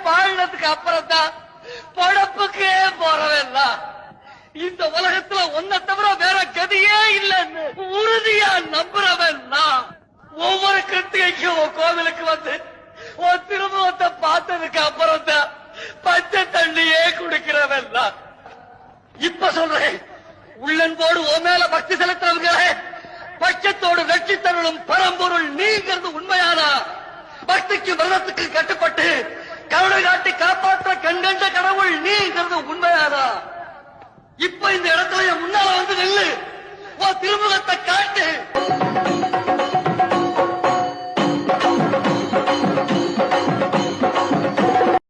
பாடினதுக்கு அப்புறம் தான் பழப்புக்கே போறவெல்லாம் இந்த உலகத்துல ஒன்ன தவிர வேற கதியே இல்லைன்னு உறுதியா நம்புறவன் நான். ஒவ்வொரு கிருத்திகைக்கும் கோவிலுக்கு வந்து உன் திருமுகத்தை பார்த்ததுக்கு அப்புறம் தான் பச்சை தண்ணியே குடிக்கிறவன் நான். இப்ப சொல்றேன், உள்ளன்போடு உன் மேல பக்தி செலுத்துறவங்களே, பட்சத்தோடு வெற்றி தருளும் பரம்பொருள் நீங்கிறது உண்மையானா? பக்திக்கு விரதத்துக்கு கட்டுப்பட்டு கருணை காட்டி காப்பாற்ற கண்கண்ட கடவுள் நீங்கிறது உண்மையானா? இப்ப இந்த இடத்துல முன்னால வந்து நெல்லு, உன் திருமுகத்தை காட்டு.